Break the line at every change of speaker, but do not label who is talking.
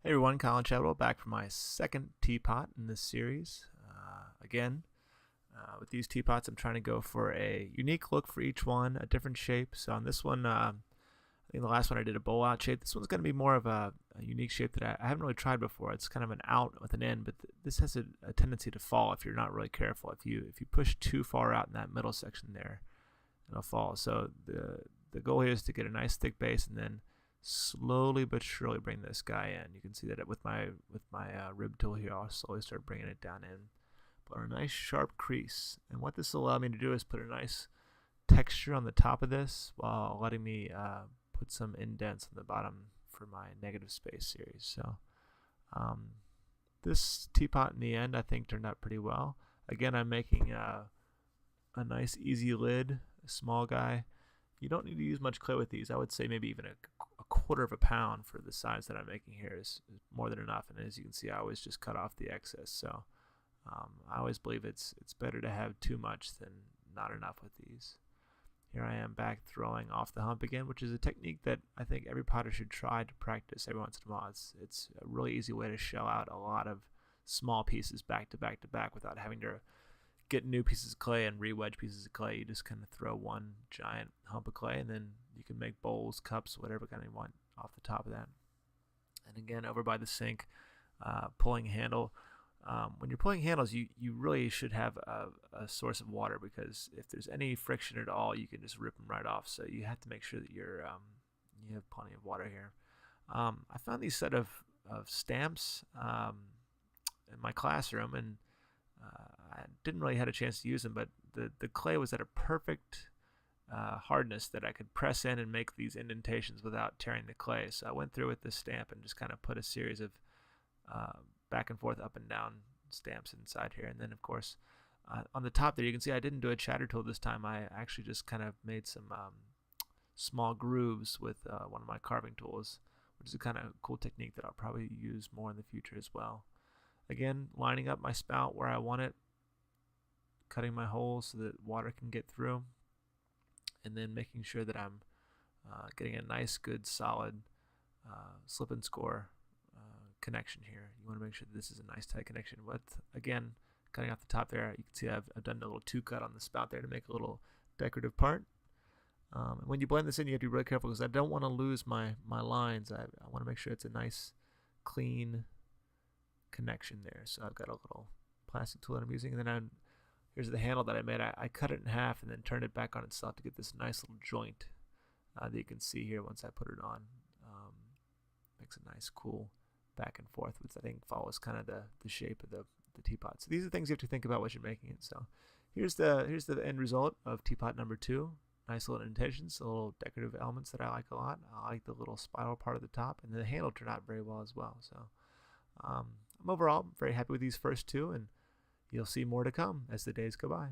Hey everyone, Colin Shadwell back for my second teapot in this series. With these teapots, I'm trying to go for a unique look for each one, a different shape. So on this one, I think the last one I did a bowl out shape. This one's going to be more of a unique shape that I haven't really tried before. It's kind of an out with an end, but this has a tendency to fall if you're not really careful. If you push too far out in that middle section there, it'll fall. So the goal here is to get a nice thick base and then slowly but surely bring this guy in. You can see that with my rib tool here, I'll slowly start bringing it down in. But a nice sharp crease. And what this will allow me to do is put a nice texture on the top of this while letting me put some indents on the bottom for my negative space series. So this teapot in the end I think turned out pretty well. Again, I'm making a nice easy lid, a small guy. You don't need to use much clay with these. I would say maybe even a quarter of a pound for the size that I'm making here is more than enough. And as you can see, I always just cut off the excess. So I always believe it's better to have too much than not enough with these. Here I am back throwing off the hump again, which is a technique that I think every potter should try to practice every once in a while. It's a really easy way to shell out a lot of small pieces back to back to back without having to get new pieces of clay and re-wedge pieces of clay. You just kind of throw one giant hump of clay, and then you can make bowls, cups, whatever kind you want off the top of that. And again, over by the sink, pulling handle. When you're pulling handles, you really should have a source of water, because if there's any friction at all, you can just rip them right off. So you have to make sure that you have plenty of water here. I found these set of stamps in my classroom, and I didn't really had a chance to use them, but the clay was at a perfect hardness that I could press in and make these indentations without tearing the clay. So I went through with this stamp and just kind of put a series of back and forth, up and down stamps inside here. And then of course on the top there you can see I didn't do a chatter tool this time. I actually just kind of made some small grooves with one of my carving tools, which is a kind of cool technique that I'll probably use more in the future as well. Again, lining up my spout where I want it, cutting my holes so that water can get through, and then making sure that I'm getting a nice, good, solid slip and score connection here. You want to make sure that this is a nice tight connection. With, again, cutting off the top there, you can see I've done a little two-cut on the spout there to make a little decorative part. And when you blend this in, you have to be really careful, because I don't want to lose my lines. I want to make sure it's a nice, clean connection there. So I've got a little plastic tool that I'm using, and then here's the handle that I made. I cut it in half and then turned it back on itself to get this nice little joint that you can see here once I put it on. Makes a nice, cool back and forth, which I think follows kind of the shape of the teapot. So these are things you have to think about as you're making it. So here's the end result of teapot number 2. Nice little indentations, little decorative elements that I like a lot. I like the little spiral part at the top, and the handle turned out very well as well. So I'm overall very happy with these first two, and you'll see more to come as the days go by.